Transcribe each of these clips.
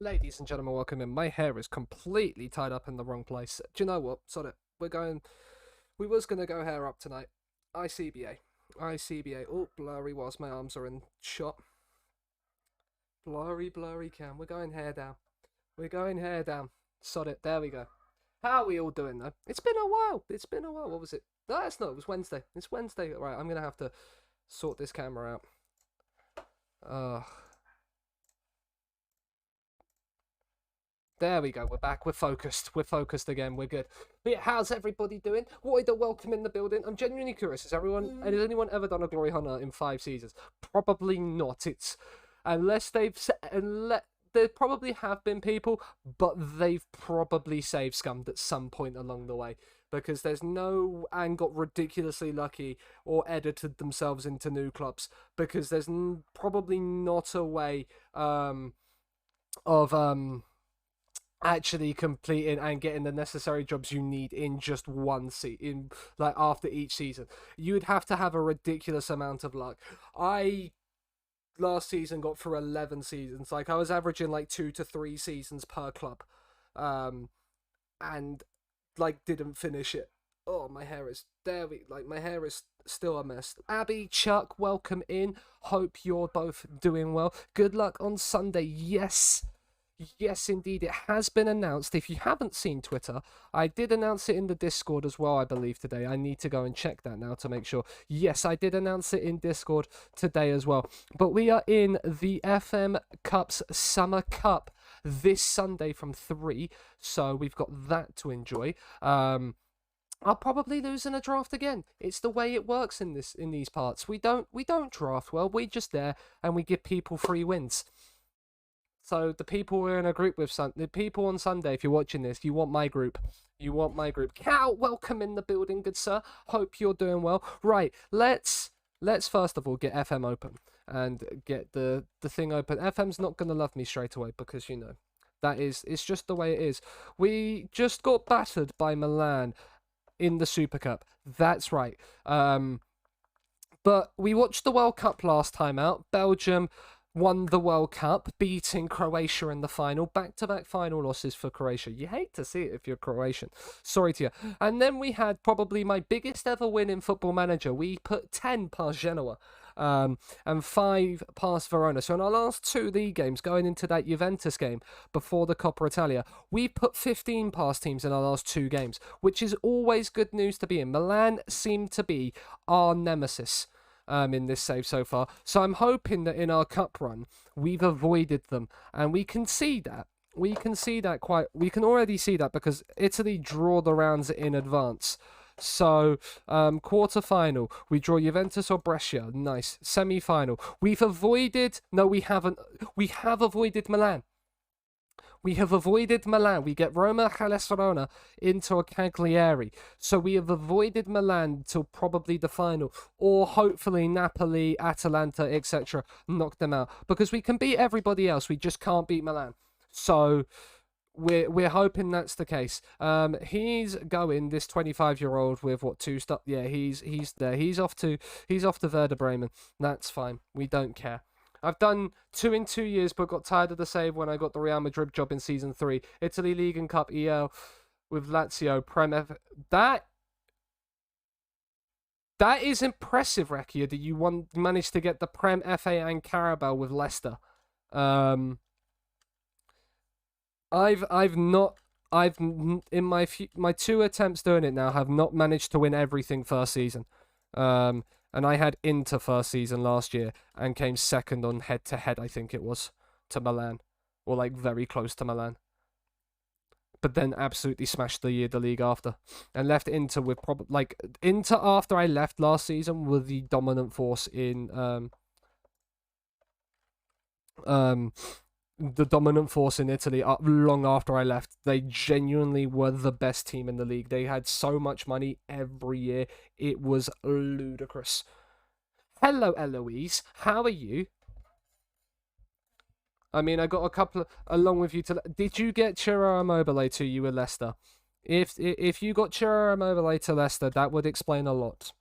Ladies and gentlemen, welcome in. My hair is completely tied up in the wrong place. Do you know what? Sod it. We was gonna go hair up tonight. ICBA. ICBA. Oh, blurry whilst my arms are in shot. Blurry cam. We're going hair down. We're going hair down. Sod it. There we go. How are we all doing though? It's been a while. It's been a while. What was it? No, it's not. It was Wednesday. It's Wednesday. Right, I'm gonna have to sort this camera out. Uh There we go. We're back. We're focused. We're focused again. We're good. But yeah, how's everybody doing? What are the welcome in the building? I'm genuinely curious. Has anyone ever done a glory hunter in 5 seasons? Probably not. It's unless there probably have been people, but they've probably saved scummed at some point along the way because there's no and got ridiculously lucky or edited themselves into new clubs because there's probably not a way of actually completing and getting the necessary jobs you need in just in like after each season. You'd have to have a ridiculous amount of luck. I last season got through 11 seasons. Like I was averaging like 2 to 3 seasons per club, and like didn't finish it. Oh, my hair is my hair is still a mess. Abby, Chuck, welcome in. Hope you're both doing well. Good luck on Sunday. Yes, indeed. It has been announced. If you haven't seen Twitter, I did announce it in the Discord as well, I believe, today. I need to go and check that now to make sure. Yes, I did announce it in Discord today as well. But we are in the FM Cups Summer Cup this Sunday from 3. So we've got that to enjoy. I'll probably lose in a draft again. It's the way it works in these parts. We don't draft well. We're just there and we give people free wins. So the people we're in a group with, the people on Sunday, if you're watching this, you want my group. You want my group. Cal, welcome in the building, good sir. Hope you're doing well. Right, let's first of all get FM open and get the thing open. FM's not gonna love me straight away because it's just the way it is. We just got battered by Milan in the Super Cup. That's right. But we watched the World Cup last time out. Belgium won the World Cup, beating Croatia in the final. Back-to-back final losses for Croatia. You hate to see it if you're Croatian. Sorry to you. And then we had probably my biggest ever win in Football Manager. We put 10 past Genoa and 5 past Verona. So in our last 2 league games, going into that Juventus game before the Coppa Italia, we put 15 past teams in our last 2 games, which is always good news to be in. Milan seem to be our nemesis in this save so far. So I'm hoping that in our cup run, we've avoided them. And we can see that. We can already see that because Italy draw the rounds in advance. So, quarter-final, we draw Juventus or Brescia. Nice. Semi-final. We haven't. We have avoided Milan. We have avoided Milan. We get Roma, Hellas Verona into a Cagliari. So we have avoided Milan till probably the final. Or hopefully Napoli, Atalanta, etc. knock them out. Because we can beat everybody else. We just can't beat Milan. So we're hoping that's the case. He's going, this 25-year-old with what, 2 stop? Yeah, he's there. He's off to Werder Bremen. That's fine. We don't care. I've done 2 in 2 years, but got tired of the save when I got the Real Madrid job in season 3. Italy League and Cup EL with Lazio, Prem F. That is impressive, Rekia, that you managed to get the Prem FA and Carabao with Leicester. I've in my 2 attempts doing it now have not managed to win everything first season. And I had Inter first season last year and came second on head-to-head, I think it was, to Milan. Or, like, very close to Milan. But then absolutely smashed the league after. And left Inter with Inter after I left last season were the dominant force in Italy long after I left. They genuinely were the best team in the league. They had so much money every year. It was ludicrous. Hello, Eloise. How are you? I mean, I got a couple along with you to... Did you get Chirara Immobile to you with Leicester? If you got Chirara Immobile to Leicester, that would explain a lot.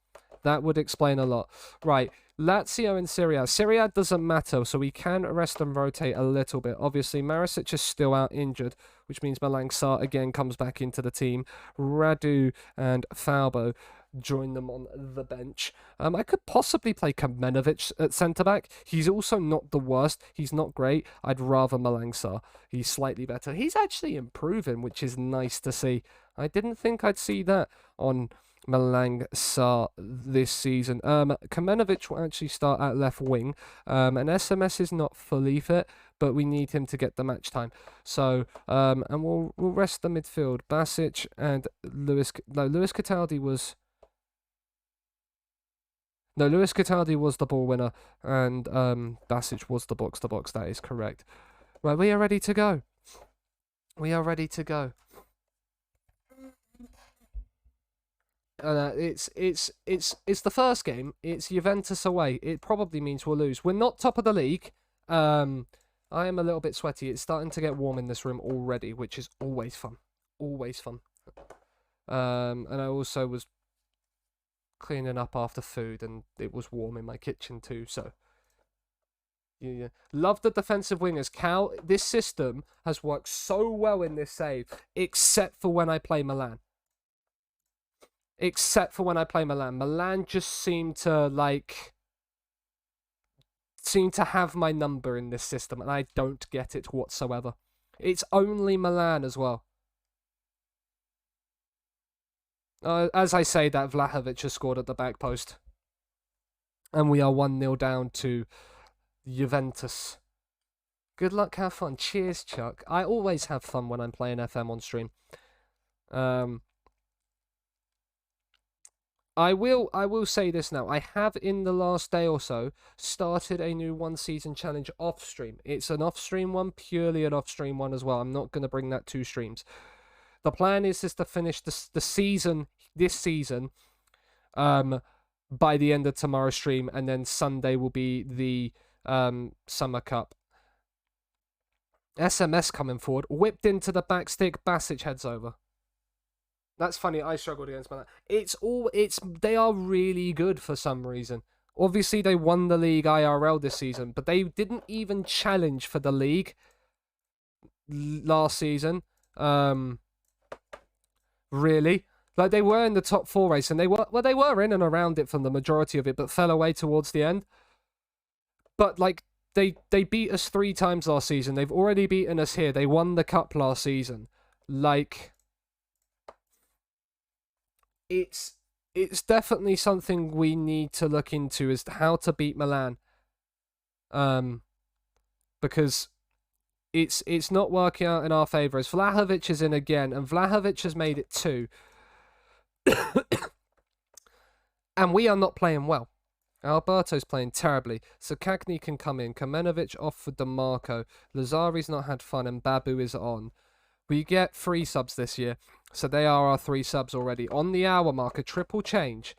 That would explain a lot. Right, Lazio and Serie A. Serie A doesn't matter, so we can rest and rotate a little bit. Obviously, Marisic is still out injured, which means Malang Sarr again comes back into the team. Radu and Falbo join them on the bench. I could possibly play Kamenovic at centre-back. He's also not the worst. He's not great. I'd rather Malang Sarr. He's slightly better. He's actually improving, which is nice to see. I didn't think I'd see that on Malang Sarr this season. Kamenovic will actually start at left wing. And SMS is not fully fit, but we need him to get the match time. So, and we'll rest the midfield. Basic and Lewis Cataldi was... No, Lewis Cataldi was the ball winner, and Basic was the box-to-box. That is correct. Right, we are ready to go. We are ready to go. It's the first game. It's Juventus away. It probably means we'll lose. We're not top of the league. I am a little bit sweaty. It's starting to get warm in this room already, which is always fun. Always fun. And I also was cleaning up after food, and it was warm in my kitchen too. So, yeah. Love the defensive wingers. Cal, this system has worked so well in this save, except for when I play Milan. Milan just seem to have my number in this system, and I don't get it whatsoever. It's only Milan as well. As I say that, Vlahovic has scored at the back post. And we are 1-0 down to Juventus. Good luck, have fun. Cheers, Chuck. I always have fun when I'm playing FM on stream. I will say this now. I have, in the last day or so, started a new one-season challenge off-stream. It's an off-stream one, purely an off-stream one as well. I'm not going to bring that to streams. The plan is to finish this season by the end of tomorrow's stream, and then Sunday will be the Summer Cup. SMS coming forward, whipped into the back stick, Basic heads over. That's funny, I struggled against that. They are really good for some reason. Obviously, they won the league IRL this season, but they didn't even challenge for the league last season. Really, like, they were in the top 4 race, and they were in and around it for the majority of it, but fell away towards the end. But like, they beat us 3 times last season. They've already beaten us here. They won the cup last season. Like, it's definitely something we need to look into, is how to beat Milan. Because it's not working out in our favour. As Vlahovic is in again, and Vlahovic has made it 2. And we are not playing well. Alberto's playing terribly. So Cagney can come in. Kamenovic off for DeMarco. Lazari's not had fun, and Babu is on. We get 3 subs this year, so they are our 3 subs already. On the hour mark, a triple change,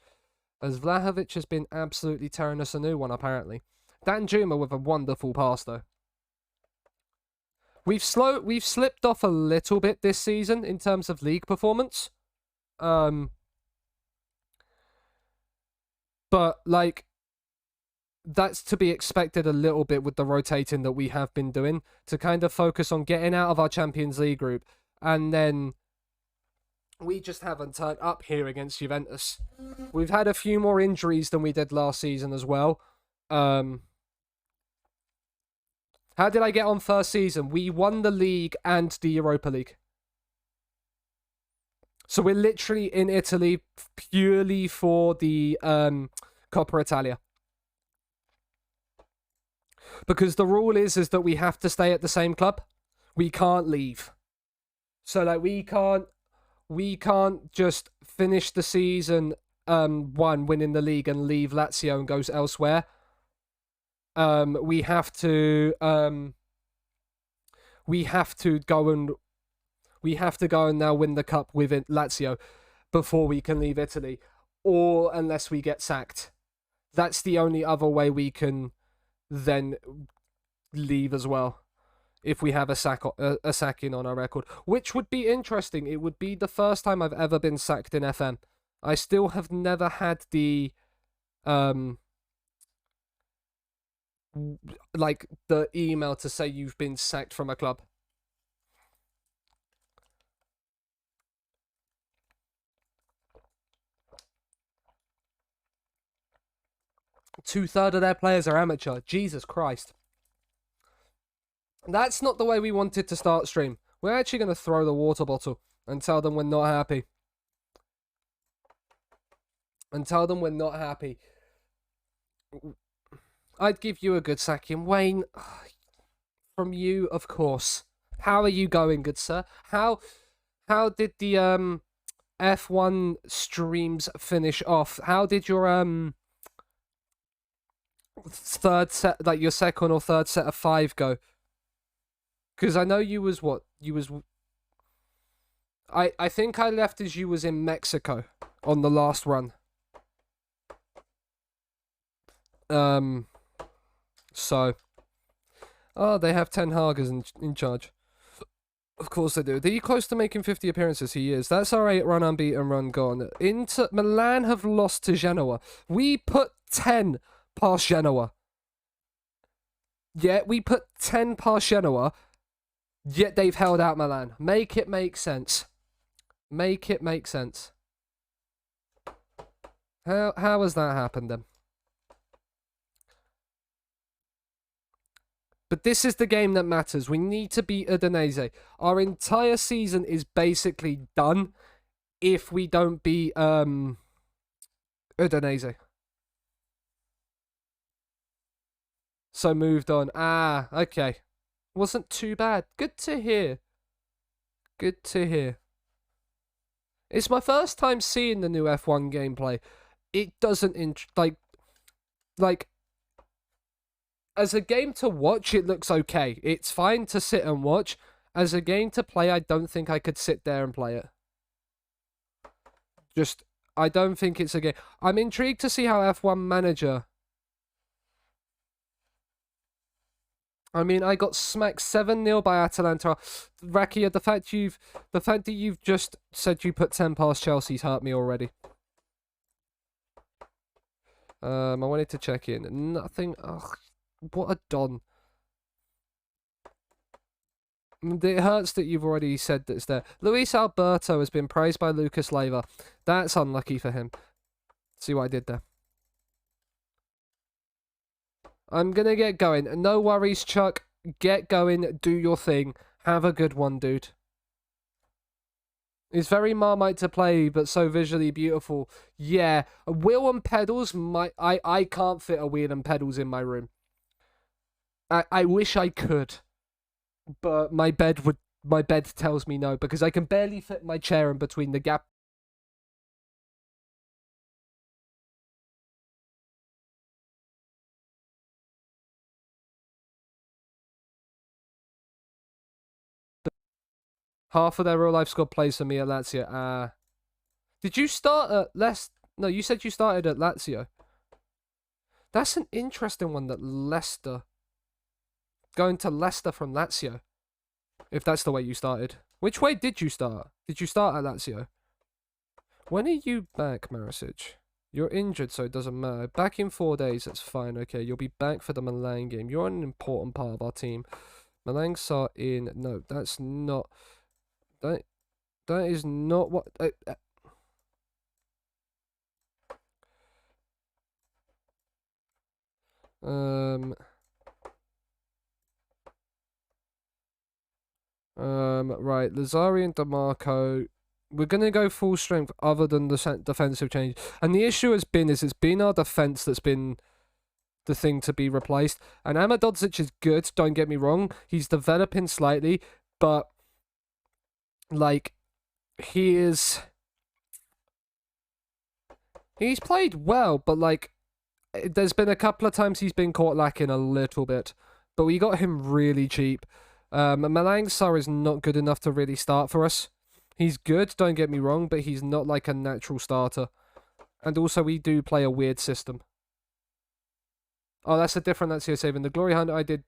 as Vlahovic has been absolutely tearing us a new one, apparently. Danjuma with a wonderful pass, though. We've slipped off a little bit this season in terms of league performance. But, like, that's to be expected a little bit with the rotating that we have been doing, to kind of focus on getting out of our Champions League group, and then we just haven't turned up here against Juventus. We've had a few more injuries than we did last season as well. How did I get on first season? We won the league and the Europa League. So we're literally in Italy purely for the Coppa Italia. Because the rule is that we have to stay at the same club. We can't leave. So like, we can't just finish the season winning the league and leave Lazio and goes elsewhere. We have to go and now win the cup with Lazio before we can leave Italy, or unless we get sacked. That's the only other way we can then leave as well, if we have a sacking on our record, which would be interesting. It would be the first time I've ever been sacked in FM. I still have never had the um like the email to say you've been sacked from a club. Two-thirds of their players are amateur. Jesus Christ. That's not the way we wanted to start stream. We're actually going to throw the water bottle and tell them we're not happy. I'd give you a good sacking. Wayne, from you, of course. How are you going, good sir? How did the F1 streams finish off? How did your third set, like your second or third set of 5 go? Because I know you was what? You was... I think I left as you was in Mexico on the last run. So... Oh, they have Ten Hag in charge. Of course they do. Are you close to making 50 appearances? He is. That's our 8 run unbeaten run gone. Inter Milan have lost to Genoa. We put 10 past Genoa. Yeah, we put 10 past Genoa, yet they've held out Milan. Make it make sense. Make it make sense. How has that happened then? But this is the game that matters. We need to beat Udinese. Our entire season is basically done if we don't beat Udinese. So moved on. Ah, okay. Wasn't too bad. Good to hear. Good to hear. It's my first time seeing the new F1 gameplay. It doesn't like as a game to watch, it looks okay. It's fine to sit and watch. As a game to play, I don't think I could sit there and play it. I don't think it's a game. I'm intrigued to see how F1 Manager... I mean, I got smacked 7-0 by Atalanta. Rakia, the fact that you've just said you put 10 past Chelsea's hurt me already. I wanted to check in. Nothing. Ugh, what a don. It hurts that you've already said that it's there. Luis Alberto has been praised by Lucas Leiva. That's unlucky for him. See what I did there? I'm gonna get going. No worries, Chuck. Get going. Do your thing. Have a good one, dude. It's very Marmite to play, but so visually beautiful. Yeah, a wheel and pedals. I can't fit a wheel and pedals in my room. I wish I could, but my bed tells me no because I can barely fit my chair in between the gap. Half of their real life squad plays for me at Lazio. Did you start at Leicester? No, you said you started at Lazio. That's an interesting one, that Leicester. Going to Leicester from Lazio. If that's the way you started. Which way did you start? Did you start at Lazio? When are you back, Marisic? You're injured, so it doesn't matter. Back in 4 days, that's fine. Okay, you'll be back for the Milan game. You're an important part of our team. Milan are in... No, that's not... That is not what... Right, Lazari and DeMarco. We're going to go full strength other than the defensive change. And the issue has been, it's been our defense that's been the thing to be replaced. And Amadodzic is good, don't get me wrong. He's developing slightly, but... Like, he's played well, but like, there's been a couple of times he's been caught lacking a little bit. But we got him really cheap. Malangsar is not good enough to really start for us. He's good, don't get me wrong, but he's not like a natural starter. And also, we do play a weird system. Oh, that's a different Lazio saving. The Glory Hunt I did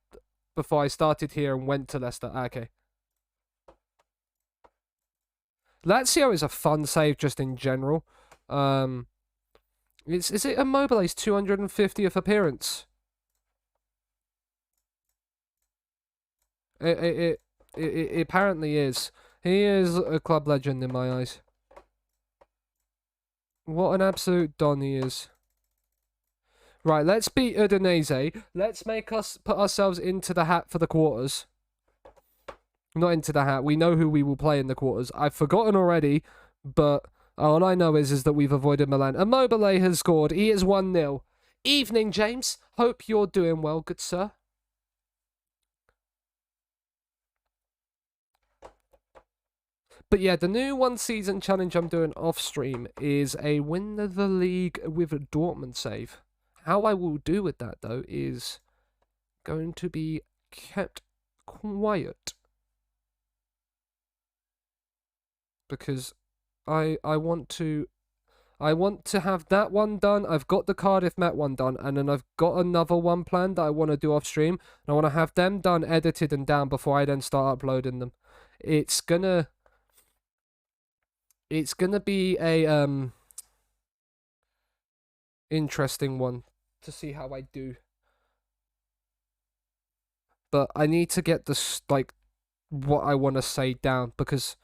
before I started here and went to Leicester. Okay. Lazio is a fun save just in general. Is it Immobile's 250th appearance? It apparently is. He is a club legend in my eyes. What an absolute don he is. Right, let's beat Udinese. Let's put ourselves into the hat for the quarters. Not into the hat. We know who we will play in the quarters. I've forgotten already, but all I know is that we've avoided Milan. Immobile has scored. He is 1-0. Evening, James. Hope you're doing well, good sir. But yeah, the new one-season challenge I'm doing off-stream is a win the league with a Dortmund save. How I will do with that, though, is going to be kept quiet. Because I want to have that one done. I've got the Cardiff Met one done, and then I've got another one planned that I want to do off-stream. And I want to have them done, edited, and down before I then start uploading them. It's gonna be a interesting one to see how I do. But I need to get this, like, what I want to say down, because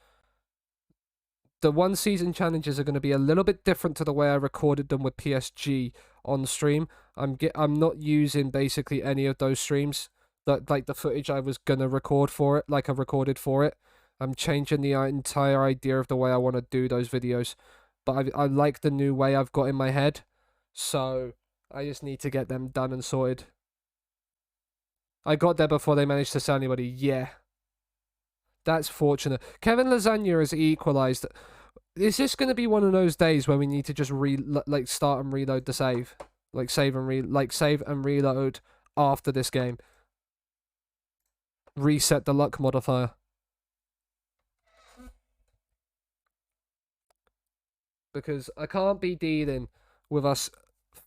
the one season challenges are going to be a little bit different to the way I recorded them with PSG on stream. I'm not using basically any of those streams, that like the footage I was going to record for it, like I recorded for it. I'm changing the entire idea of the way I want to do those videos. But I like the new way I've got in my head. So I just need to get them done and sorted. I got there before they managed to sell anybody. Yeah. That's fortunate. Kevin Lasagna has equalised. Is this going to be one of those days where we need to just start and reload the save? Save and reload after this game. Reset the luck modifier. Because I can't be dealing with us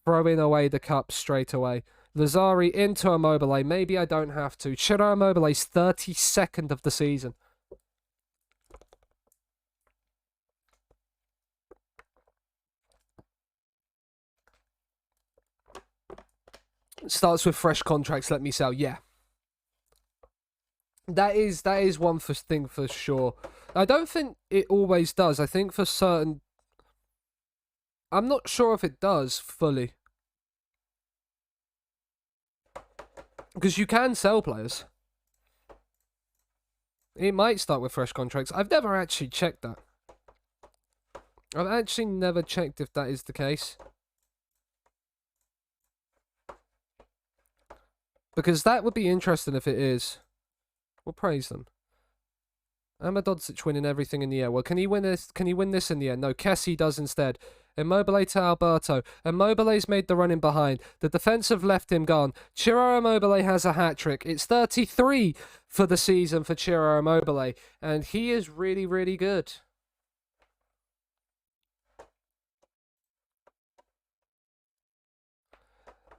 throwing away the cup straight away. Lazari into Immobile. Maybe I don't have to. Ciro Immobile's 32nd of the season. Starts with fresh contracts. Let me sell. Yeah. That is one thing for sure. I don't think it always does. I think for certain... I'm not sure if it does fully. Because you can sell players. It might start with fresh contracts. I've never actually checked that. I've actually never checked if that is the case. Because that would be interesting if it is. We'll praise them. Amadodzic winning everything in the air. Well, can he win this? Can he win this in the end? No, Kessie does instead. Immobile to Alberto. Immobile's made the run in behind. The defence have left him gone. Ciro Immobile has a hat-trick. It's 33 for the season for Ciro Immobile. And he is really, really good.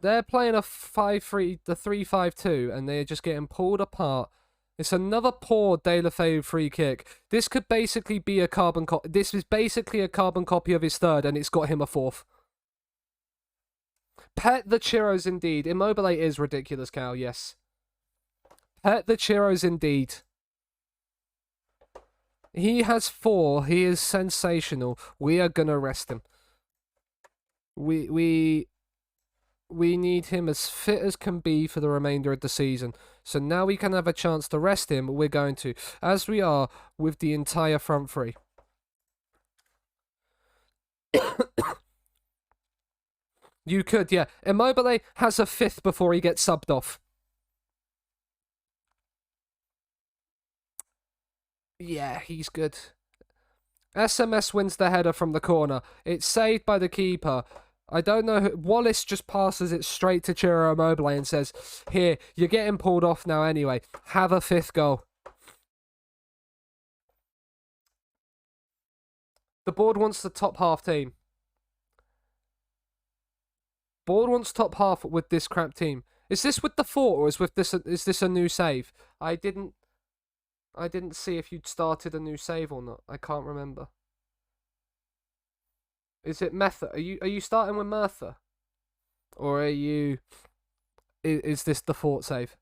They're playing a 5-3, the 3-5-2, and they're just getting pulled apart. It's another poor De La Feu free kick. This could basically be a carbon copy. This is basically a carbon copy of his third, and it's got him a fourth. Pet the Chiros indeed. Immobile is ridiculous, Cal, yes. Pet the Chiros indeed. He has 4. He is sensational. We are going to rest him. We need him as fit as can be for the remainder of the season. So now we can have a chance to rest him. We're going to, as we are with the entire front three. You could, yeah. Immobile has a 5th before he gets subbed off. Yeah, he's good. SMS wins the header from the corner. It's saved by the keeper. I don't know. Wallace just passes it straight to Ciro Immobile and says, "Here, you're getting pulled off now anyway. Have a 5th goal." The board wants the top half team. Board wants top half with this crap team. Is this with the 4 or is this a new save? I didn't see if you'd started a new save or not. I can't remember. Is it Metha? Are you starting with Mertha? Or are you... Is this the fort save?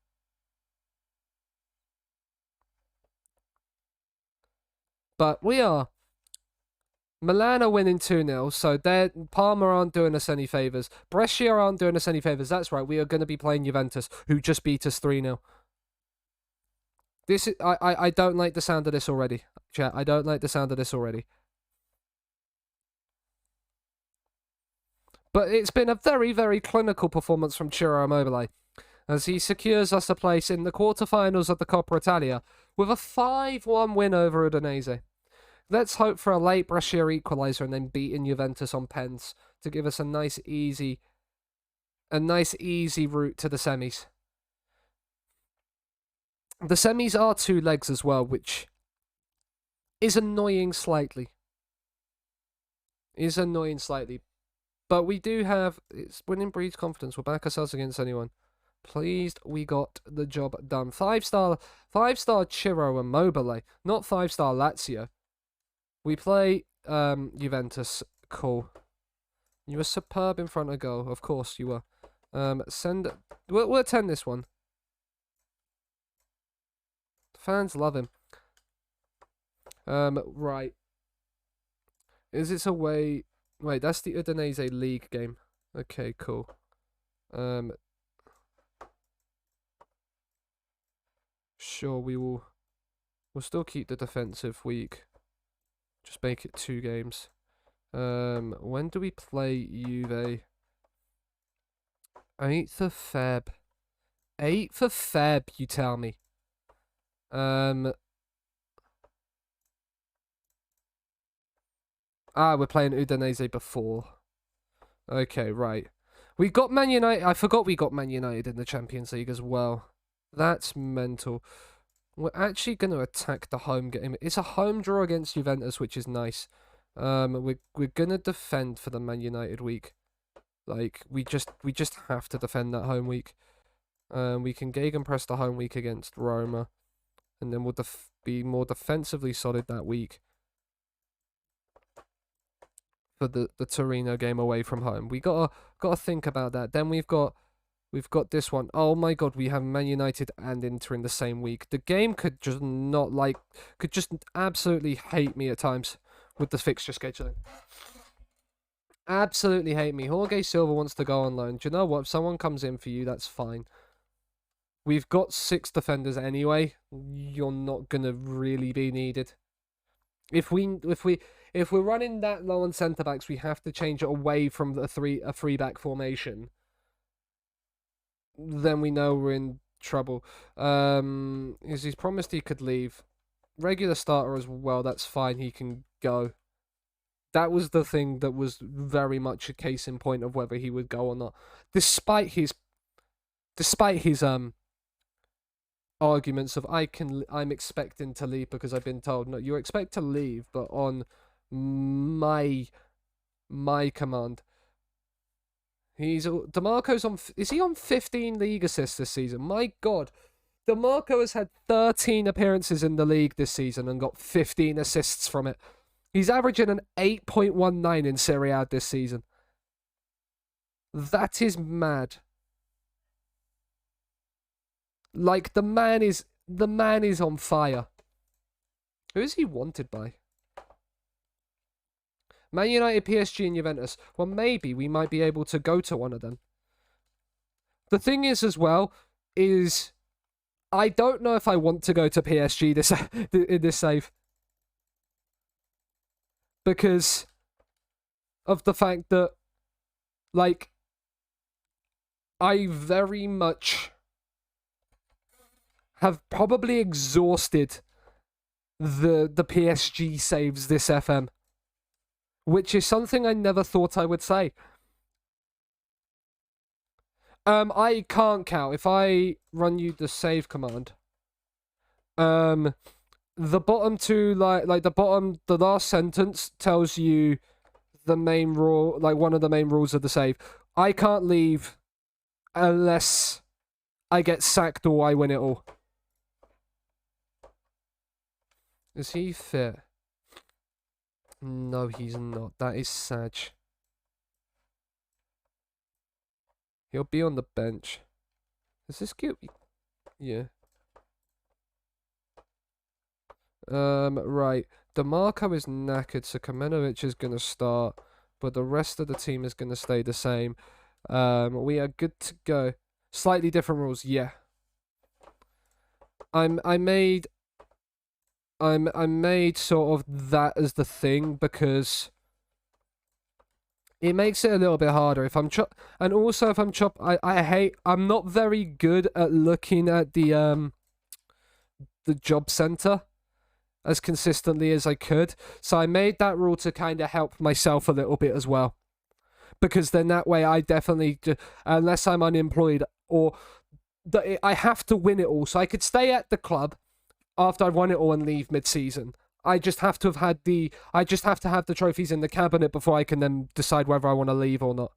But we are. Milan are winning 2-0, so Parma aren't doing us any favours. Brescia aren't doing us any favours. That's right, we are going to be playing Juventus, who just beat us 3-0. I don't like the sound of this already. Chat, I don't like the sound of this already. But it's been a very, very clinical performance from Ciro Immobile, as he secures us a place in the quarterfinals of the Coppa Italia with a 5-1 win over Udinese. Let's hope for a late Brescia equaliser and then beating Juventus on pens to give us a nice easy route to the semis. The semis are 2 legs as well, which is annoying slightly. But we do have... It's winning breeds confidence. We'll back ourselves against anyone. Pleased we got the job done. 5-star Ciro Immobile, not 5-star Lazio. We play Juventus. Cool. You were superb in front of goal. Of course you were. We'll attend this one. Fans love him. Right. Is this away? Wait, that's the Udinese League game. Okay, cool. Sure, we'll still keep the defensive weak. Just make it 2 games. When do we play Juve? 8th of Feb. 8th of Feb, you tell me. We're playing Udinese before. Okay, right. We got Man United. I forgot we got Man United in the Champions League as well. That's mental. We're actually going to attack the home game. It's a home draw against Juventus, which is nice. We're going to defend for the Man United week. Like, we just have to defend that home week. We can gegenpress the home week against Roma. And then we'll be more defensively solid that week for the Torino game away from home. We gotta think about that. Then we've got this one. Oh my god, we have Man United and Inter in the same week. The game could just absolutely hate me at times with the fixture scheduling. Absolutely hate me. Jorge Silva wants to go on loan. Do you know what? If someone comes in for you, that's fine. We've got 6 defenders anyway. You're not gonna really be needed. If we're running that low on centre backs, we have to change it away from a 3-back formation. Then we know we're in trouble. He's promised he could leave. Regular starter as well. That's fine. He can go. That was the thing that was very much a case in point of whether he would go or not, despite his arguments of I'm expecting to leave because I've been told. No, you expect to leave, but on my command. DeMarco's on. Is he on 15 league assists this season? My God, DeMarco has had 13 appearances in the league this season and got 15 assists from it. He's averaging an 8.19 in Serie A this season. That is mad. Like, the man is on fire. Who is he wanted by? Man United, PSG, and Juventus. Well, maybe we might be able to go to one of them. The thing is, as well, is I don't know if I want to go to PSG in this save. Because of the fact that, like, I very much have probably exhausted the PSG saves this FM. Which is something I never thought I would say. I can't count. If I run you the save command, the bottom two, the last sentence tells you the main rule, like one of the main rules of the save. I can't leave unless I get sacked or I win it all. Is he fit? No, he's not. That is sad. He'll be on the bench. Is this cute? Yeah. Right. DeMarco is knackered, so Kamenovic is going to start, but the rest of the team is going to stay the same. We are good to go. Slightly different rules, yeah. I made sort of that as the thing because it makes it a little bit harder if I'm and also if I'm not very good at looking at the job center as consistently as I could. So I made that rule to kind of help myself a little bit as well. Because then that way I definitely, unless I'm unemployed or I have to win it all. So I could stay at the club after I've won it all and leave mid-season. I just have to have the trophies in the cabinet before I can then decide whether I want to leave or not.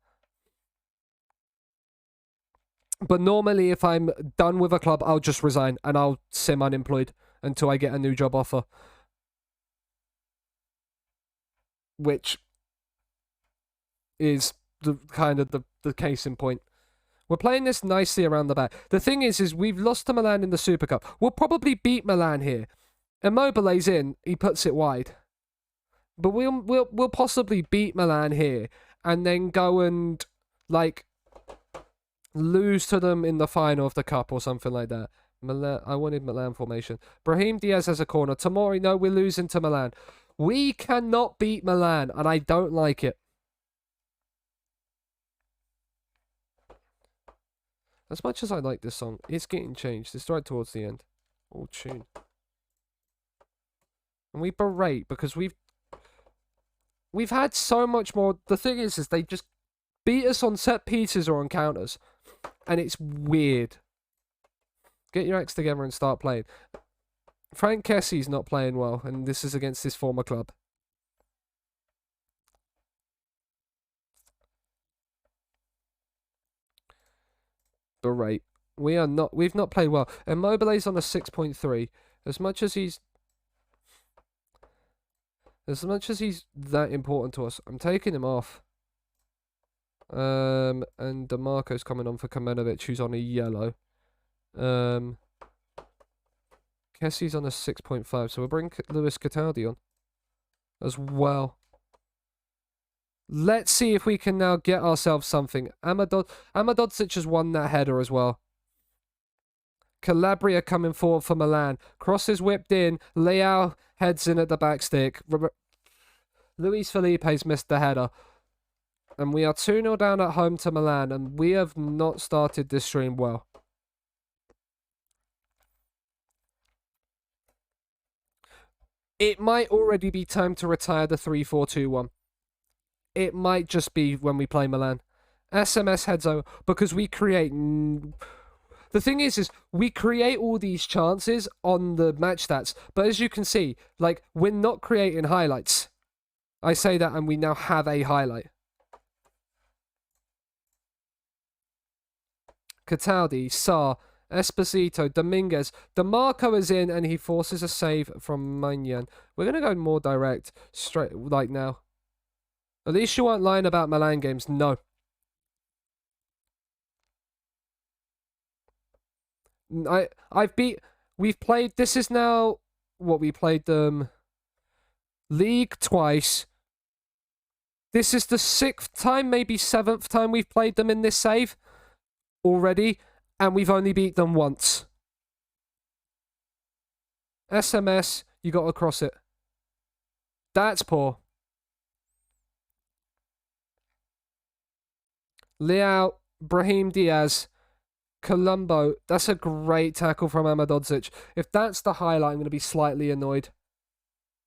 But normally if I'm done with a club, I'll just resign and I'll sim unemployed until I get a new job offer. Which is the kind of the case in point. We're playing this nicely around the back. The thing is we've lost to Milan in the Super Cup. We'll probably beat Milan here. Immobile's in, he puts it wide. But we'll possibly beat Milan here and then go and like lose to them in the final of the cup or something like that. I wanted Milan formation. Brahim Diaz has a corner. Tomori, no, we're losing to Milan. We cannot beat Milan, and I don't like it. As much as I like this song, it's getting changed. It's right towards the end. All tune. And we berate because we've had so much more. The thing is they just beat us on set pieces or on counters. And it's weird. Get your acts together and start playing. Frank Kessie's not playing well, and this is against his former club. Berate. We've not played well. Immobile's on a 6.3. As much as he's that important to us, I'm taking him off. And DeMarco's coming on for Kamenovic, who's on a yellow. Kessie's on a 6.5, so we'll bring Luis Cataldi on as well. Let's see if we can now get ourselves something. Amadodzic has won that header as well. Calabria coming forward for Milan. Cross is whipped in. Leao heads in at the back stick. Luis Felipe's missed the header. And we are 2-0 down at home to Milan, and we have not started this stream well. It might already be time to retire the 3-4-2-1. It might just be when we play Milan. SMS heads over because we create. The thing is we create all these chances on the match stats, but as you can see, like we're not creating highlights. I say that, and we now have a highlight. Cataldi, Sarr, Esposito, Dominguez. DeMarco is in, and he forces a save from Magnan. We're going to go more direct, straight, like now. At least you weren't lying about Milan games. No. We've played, this is now, what we played them, League twice. This is the 6th time, maybe 7th time we've played them in this save already, and we've only beat them once. SMS, you got to cross it. That's poor. Leao, Brahim Diaz, Colombo. That's a great tackle from Amadodzic. If that's the highlight, I'm going to be slightly annoyed.